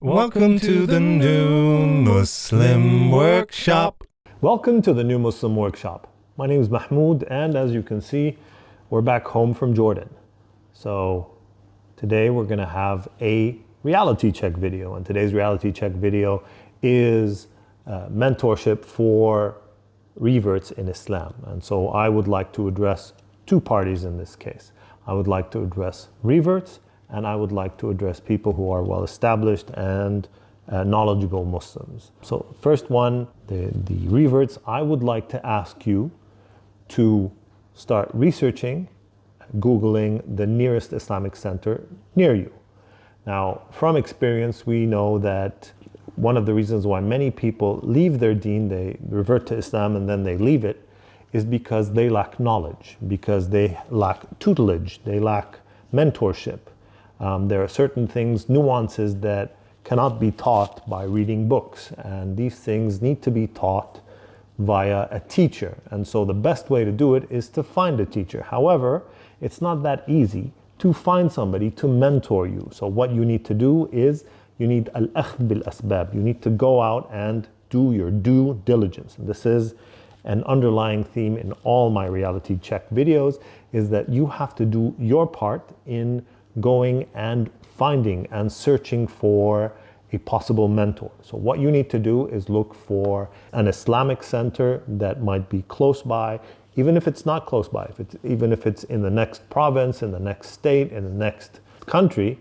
Welcome to the New Muslim Workshop. Welcome to the New Muslim Workshop. My name is Mahmoud, and as you can see, we're back home from Jordan. So today we're going to have a reality check video, and today's reality check video is mentorship for reverts in Islam. And so I would like to address two parties in this case. I would like to address reverts, and I would like to address people who are well established and knowledgeable Muslims. So first one, the reverts, I would like to ask you to start researching, Googling the nearest Islamic Centre near you. Now, from experience, we know that one of the reasons why many people leave their deen, they revert to Islam and then they leave it, is because they lack knowledge, because they lack tutelage, they lack mentorship. There are certain things, nuances that cannot be taught by reading books, and these things need to be taught via a teacher. And so the best way to do it is to find a teacher. However, it's not that easy to find somebody to mentor you. So what you need to do is you need al-akhd bil-asbab. You need to go out and do your due diligence. And this is an underlying theme in all my reality check videos, is that you have to do your part in going and finding and searching for a possible mentor. So what you need to do is look for an Islamic center that might be close by, even if it's not close by, even if it's in the next province, in the next state, in the next country.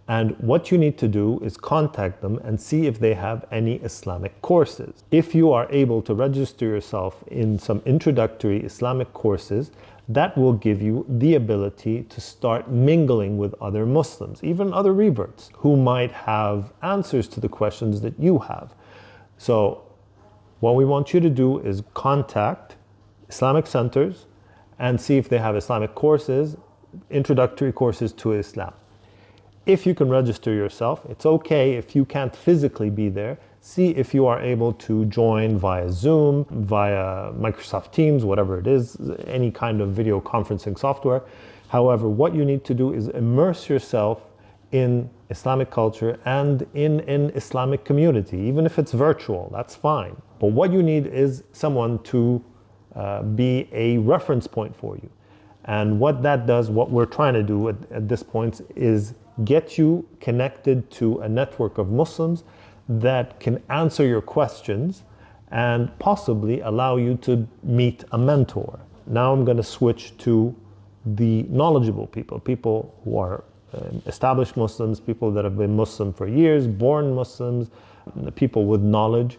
And what you need to do is contact them and see if they have any Islamic courses. If you are able to register yourself in some introductory Islamic courses, that will give you the ability to start mingling with other Muslims, even other reverts, who might have answers to the questions that you have. So what we want you to do is contact Islamic centers and see if they have Islamic courses, introductory courses to Islam. If you can register yourself, it's okay if you can't physically be there. See if you are able to join via Zoom, via Microsoft Teams, whatever it is, any kind of video conferencing software. However, what you need to do is immerse yourself in Islamic culture and in an Islamic community. Even if it's virtual, that's fine. But what you need is someone to be a reference point for you. And what that does, what we're trying to do at this point, is get you connected to a network of Muslims that can answer your questions and possibly allow you to meet a mentor. Now I'm going to switch to the knowledgeable people who are established Muslims, people that have been Muslim for years, born Muslims, people with knowledge.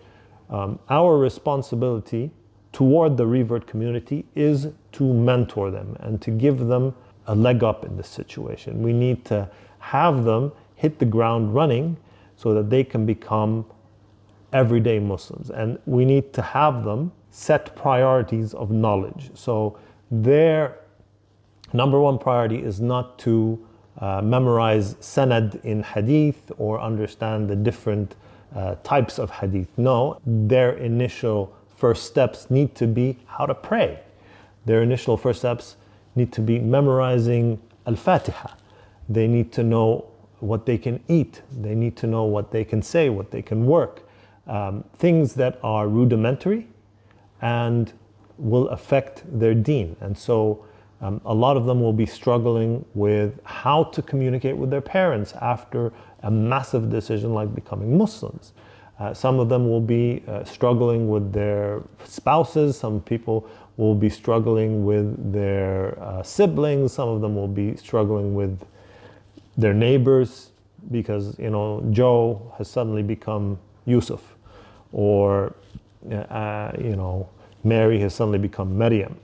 Our responsibility toward the revert community is to mentor them and to give them a leg up in this situation. We need to have them hit the ground running so that they can become everyday Muslims. And we need to have them set priorities of knowledge. So their number one priority is not to memorize sanad in hadith or understand the different types of hadith. No, their initial first steps need to be how to pray. Their initial first steps need to be memorizing al-Fatiha. They need to know what they can eat. They need to know what they can say, what they can work. Things that are rudimentary and will affect their deen. And so a lot of them will be struggling with how to communicate with their parents after a massive decision like becoming Muslims. Some of them will be struggling with their spouses. Some people will be struggling with their siblings. Some of them will be struggling with their neighbors because, Joe has suddenly become Yusuf, or, Mary has suddenly become Maryam.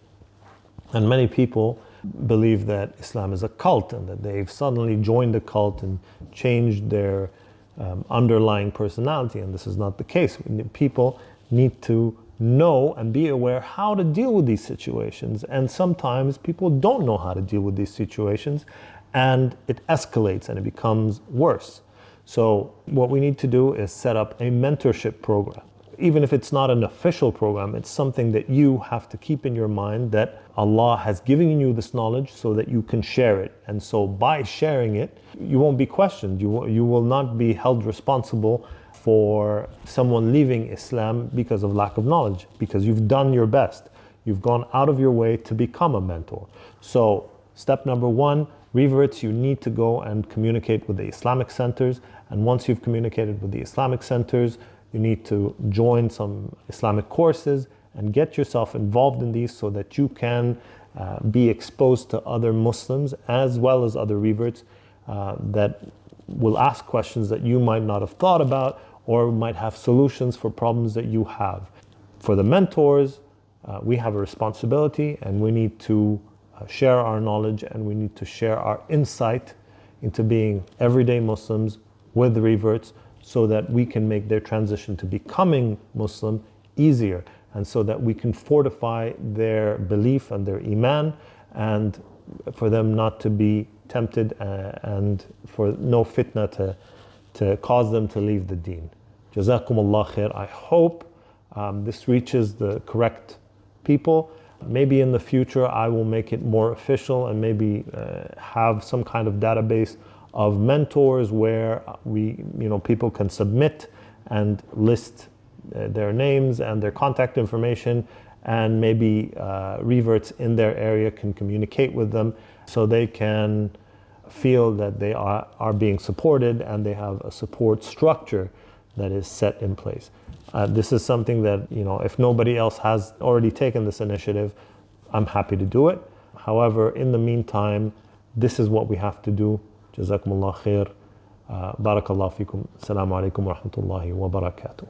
And many people believe that Islam is a cult and that they've suddenly joined a cult and changed their underlying personality, and this is not the case. People need to know and be aware how to deal with these situations, and sometimes people don't know how to deal with these situations and it escalates and it becomes worse. So what we need to do is set up a mentorship program. even if it's not an official program, it's something that you have to keep in your mind, that Allah has given you this knowledge so that you can share it. And so by sharing it, you won't be questioned. You will not be held responsible for someone leaving Islam because of lack of knowledge, because you've done your best. You've gone out of your way to become a mentor. So step number one, reverts, you need to go and communicate with the Islamic centers. And once you've communicated with the Islamic centers, you need to join some Islamic courses and get yourself involved in these so that you can be exposed to other Muslims as well as other reverts that will ask questions that you might not have thought about or might have solutions for problems that you have. For the mentors, we have a responsibility, and we need to share our knowledge, and we need to share our insight into being everyday Muslims with reverts so that we can make their transition to becoming Muslim easier, and so that we can fortify their belief and their iman, and for them not to be tempted and for no fitna to cause them to leave the deen. Jazakumullah khair. I hope this reaches the correct people. Maybe in the future I will make it more official and maybe have some kind of database of mentors where people can submit and list their names and their contact information, and maybe reverts in their area can communicate with them so they can feel that they are being supported and they have a support structure that is set in place. This is something that, if nobody else has already taken this initiative, I'm happy to do it. However, in the meantime, this is what we have to do. Jazakumullah khair. Barakallahu fikum. Assalamu alaikum wa rahmatullahi wa barakatuh.